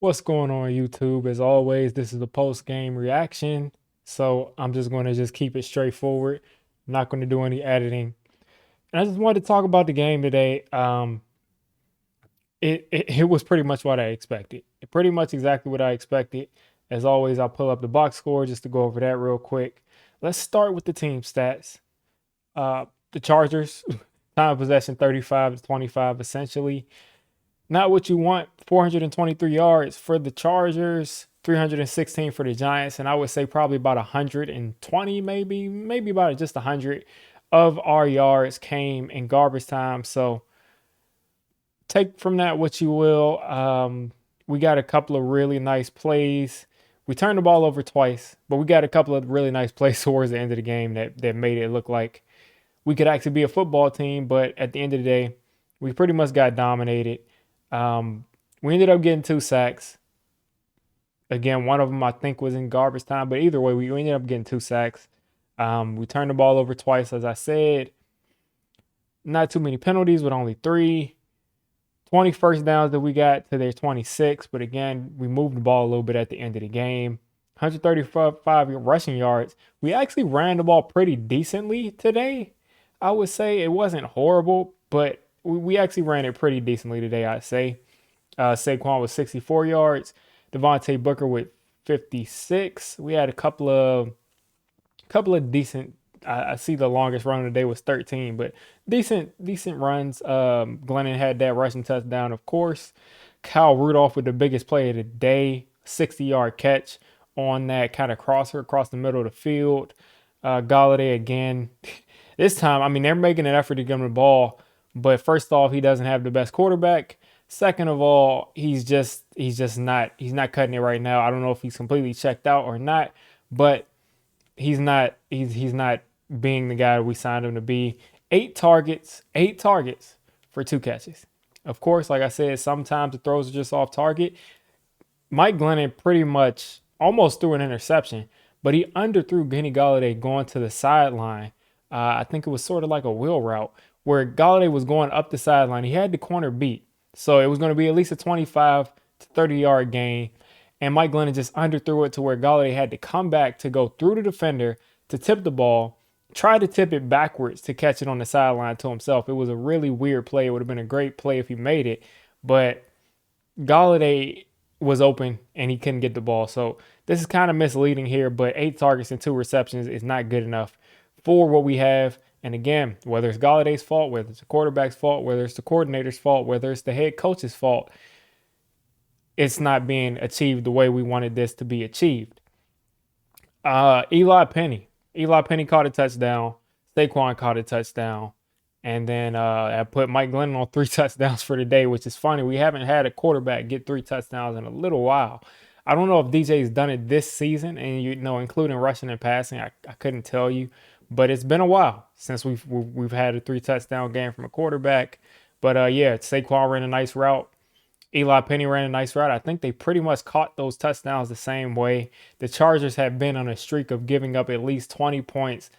What's going on YouTube? As always, this is a post-game reaction. So I'm just going to just keep it straightforward. I'm not going to do any editing. And I just wanted to talk about the game today. It was pretty much what I expected. Pretty much exactly what I expected. As always, I'll pull up the box score just to go over that real quick. Let's start with the team stats. The Chargers, time of possession 35 to 25, essentially. Not what you want. 423 yards for the Chargers, 316 for the Giants, and I would say probably about 120, maybe about just 100 of our yards came in garbage time. So take from that what you will. We got a couple of really nice plays. We turned the ball over twice, but we got a couple of really nice plays towards the end of the game that made it look like we could actually be a football team. But at the end of the day, we pretty much got dominated. We ended up getting 2 sacks. Again, one of them I think was in garbage time, but either way, we ended up getting 2 sacks. We turned the ball over twice, as I said. Not too many penalties, but only 3. 20 first downs that we got to their 26, but again, we moved the ball a little bit at the end of the game. 135 rushing yards. We actually ran the ball pretty decently today. I would say it wasn't horrible, but we actually ran it pretty decently today, I'd say. Saquon was 64 yards. Devontae Booker with 56. We had a couple of decent. I see the longest run of the day was 13, but decent runs. Glennon had that rushing touchdown, of course. Kyle Rudolph with the biggest play of the day, 60-yard catch on that kind of crosser across the middle of the field. Galladay again. This time, I mean, they're making an effort to give him the ball, but first off, he doesn't have the best quarterback. Second of all, he's not cutting it right now. I don't know if he's completely checked out or not, but he's not being the guy we signed him to be. 8 targets for 2 catches. Of course, like I said, sometimes the throws are just off target. Mike Glennon pretty much almost threw an interception, but he underthrew Kenny Galladay going to the sideline. I think it was sort of like a wheel route where Galladay was going up the sideline. He had the corner beat. So it was going to be at least a 25 to 30-yard gain. And Mike Glennon just underthrew it to where Galladay had to come back to go through the defender to tip the ball, try to tip it backwards to catch it on the sideline to himself. It was a really weird play. It would have been a great play if he made it. But Galladay was open and he couldn't get the ball. So this is kind of misleading here, but 8 targets and 2 receptions is not good enough for what we have. And again, whether it's Galladay's fault, whether it's the quarterback's fault, whether it's the coordinator's fault, whether it's the head coach's fault, it's not being achieved the way we wanted this to be achieved. Eli Penny caught a touchdown. Saquon caught a touchdown. And then I put Mike Glennon on 3 touchdowns for the day, which is funny. We haven't had a quarterback get 3 touchdowns in a little while. I don't know if DJ's done it this season, and including rushing and passing. I couldn't tell you. But it's been a while since we've had a 3 touchdown game from a quarterback. But yeah, Saquon ran a nice route. Eli Penny ran a nice route. I think they pretty much caught those touchdowns the same way. The Chargers have been on a streak of giving up at least 20 points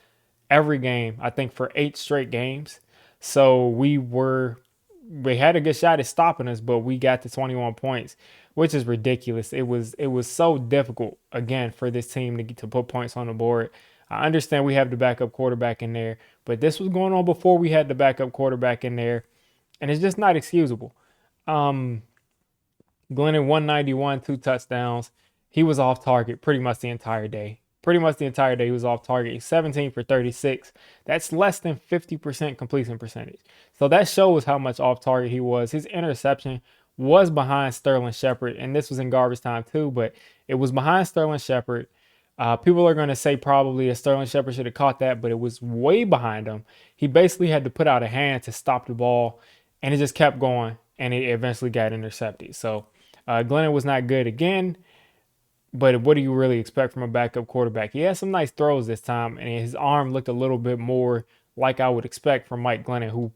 every game, I think for 8 straight games. So we had a good shot at stopping us, but we got to 21 points, which is ridiculous. It was so difficult, again, for this team to put points on the board. I understand we have the backup quarterback in there, but this was going on before we had the backup quarterback in there, and it's just not excusable. Glennon 191, 2 touchdowns. He was off target pretty much the entire day. Pretty much the entire day he was off target. 17 for 36. That's less than 50% completion percentage. So that shows how much off target he was. His interception was behind Sterling Shepard, and this was in garbage time too, but it was behind Sterling Shepard. People are going to say probably Sterling Shepard should have caught that, but it was way behind him. He basically had to put out a hand to stop the ball, and it just kept going, and it eventually got intercepted. So Glennon was not good again, but what do you really expect from a backup quarterback? He had some nice throws this time, and his arm looked a little bit more like I would expect from Mike Glennon, who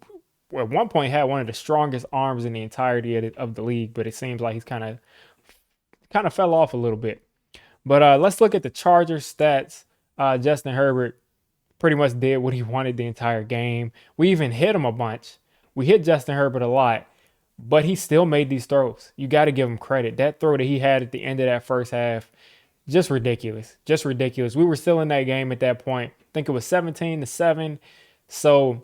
at one point had one of the strongest arms in the entirety of the league, but it seems like he's kind of fell off a little bit. But let's look at the Chargers stats. Justin Herbert pretty much did what he wanted the entire game. We even hit him a bunch. We hit Justin Herbert a lot. but he still made these throws. You got to give him credit. That throw that he had at the end of that first half, just ridiculous. Just ridiculous. We were still in that game at that point. I think it was 17-7. So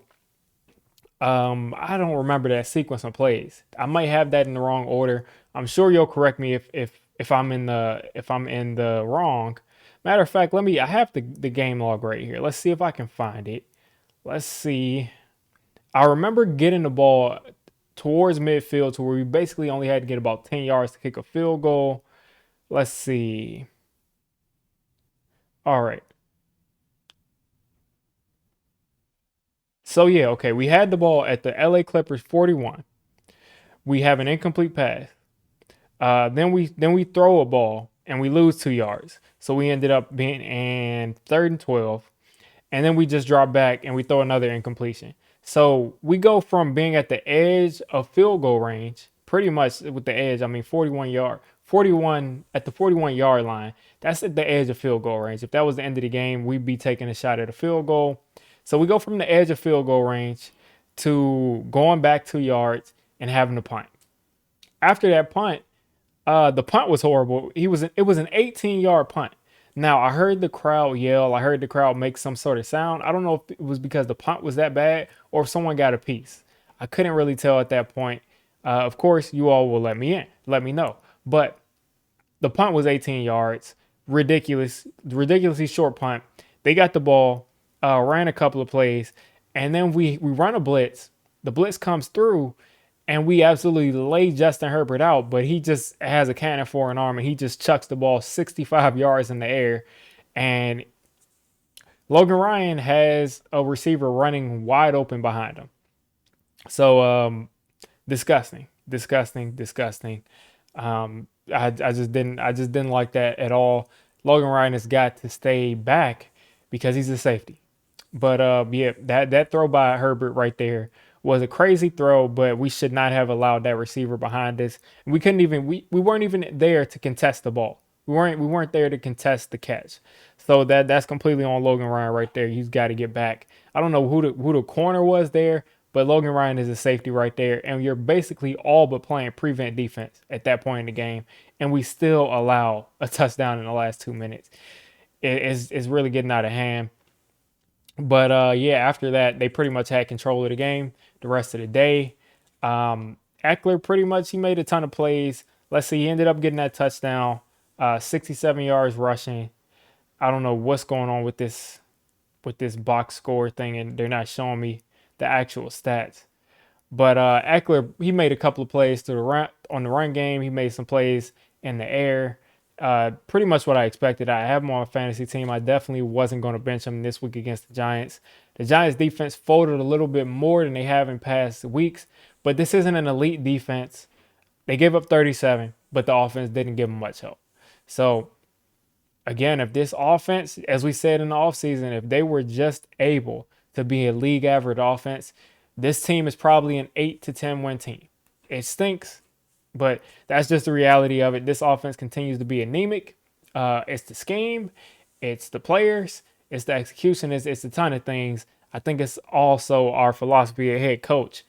I don't remember that sequence of plays. I might have that in the wrong order. I'm sure you'll correct me if I'm in the wrong. Matter of fact, I have the game log right here. Let's see if I can find it. Let's see. I remember getting the ball towards midfield to where we basically only had to get about 10 yards to kick a field goal. Let's see. All right. So yeah, okay. We had the ball at the LA Clippers 41. We have an incomplete pass. Then we throw a ball and we lose 2 yards. So we ended up being in 3rd and 12. And then we just drop back and we throw another incompletion. So we go from being at the edge of field goal range, pretty much with the edge, I mean 41 at the 41 yard line. That's at the edge of field goal range. If that was the end of the game, we'd be taking a shot at a field goal. So we go from the edge of field goal range to going back 2 yards and having a punt. After that punt, the punt was horrible. It was an 18-yard punt. Now I heard the crowd yell. I heard the crowd make some sort of sound. I don't know if it was because the punt was that bad or if someone got a piece. I couldn't really tell at that point. Of course, you all will let me know. But the punt was 18 yards. Ridiculously short punt. They got the ball, ran a couple of plays, and then we run a blitz. The blitz comes through, and we absolutely lay Justin Herbert out, but he just has a cannon for an arm, and he just chucks the ball 65 yards in the air. And Logan Ryan has a receiver running wide open behind him. So disgusting, disgusting, disgusting. I just didn't like that at all. Logan Ryan has got to stay back because he's a safety. But yeah, that throw by Herbert right there was a crazy throw, but we should not have allowed that receiver behind us. We weren't even there to contest the ball. We weren't there to contest the catch. So that's completely on Logan Ryan right there. He's got to get back. I don't know who the corner was there, but Logan Ryan is a safety right there, and you're basically all but playing prevent defense at that point in the game, and we still allow a touchdown in the last 2 minutes. It's really getting out of hand. But yeah, after that, they pretty much had control of the game the rest of the day. Eckler pretty much he made a ton of plays. Let's see, he ended up getting that touchdown, 67 yards rushing. I don't know what's going on with this box score thing, and they're not showing me the actual stats. But Eckler, he made a couple of plays to the run on the run game. He made some plays in the air. Pretty much what I expected. I have him on a fantasy team. I definitely wasn't going to bench him this week against the Giants. The Giants defense folded a little bit more than they have in past weeks, but this isn't an elite defense. They gave up 37, but the offense didn't give them much help. So again, if this offense, as we said in the offseason, if they were just able to be a league average offense, this team is probably an 8 to 10 win team. It stinks, but that's just the reality of it. This offense continues to be anemic. It's the scheme, it's the players, it's the execution, it's a ton of things. I think it's also our philosophy of head coach,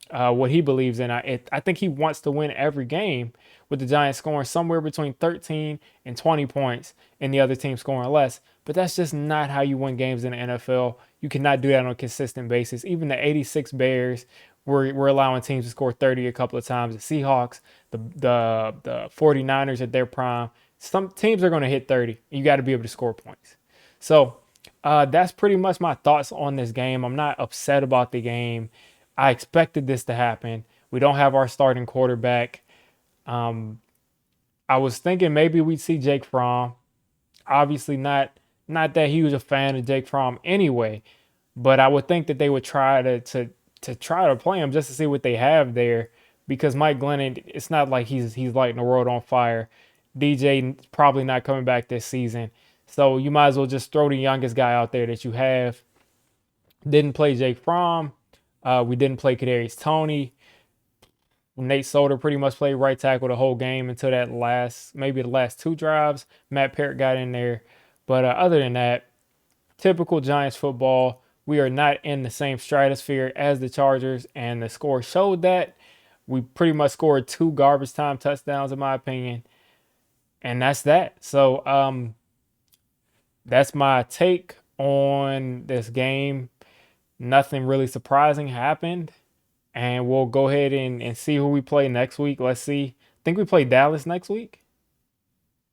what he believes in. I think he wants to win every game with the Giants scoring somewhere between 13 and 20 points and the other team scoring less. But that's just not how you win games in the NFL. You cannot do that on a consistent basis. Even the 86 Bears were allowing teams to score 30 a couple of times. The Seahawks, the 49ers at their prime. Some teams are going to hit 30. You got to be able to score points. So that's pretty much my thoughts on this game. I'm not upset about the game. I expected this to happen. We don't have our starting quarterback. I was thinking maybe we'd see Jake Fromm. Obviously not that huge a fan of Jake Fromm anyway, but I would think that they would try to try to play him just to see what they have there, because Mike Glennon, it's not like he's lighting the world on fire. DJ probably not coming back this season, so you might as well just throw the youngest guy out there that you have. Didn't play Jake Fromm. We didn't play Kadarius Toney. Nate Solder pretty much played right tackle the whole game until maybe the last two drives. Matt Parrott got in there. But other than that, typical Giants football. We are not in the same stratosphere as the Chargers, and the score showed that. We pretty much scored 2 garbage time touchdowns, in my opinion, and that's that. So that's my take on this game. Nothing really surprising happened, and we'll go ahead and see who we play next week. Let's see. I think we play Dallas next week.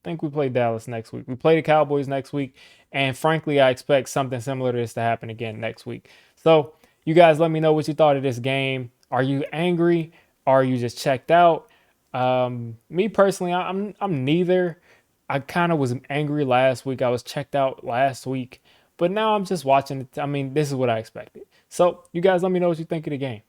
Think we play Dallas next week. We play the Cowboys next week. And frankly, I expect something similar to this to happen again next week. So you guys let me know what you thought of this game. Are you angry? Are you just checked out? Me personally, I'm neither. I kind of was angry last week. I was checked out last week. But now I'm just watching it. I mean, this is what I expected. So you guys let me know what you think of the game.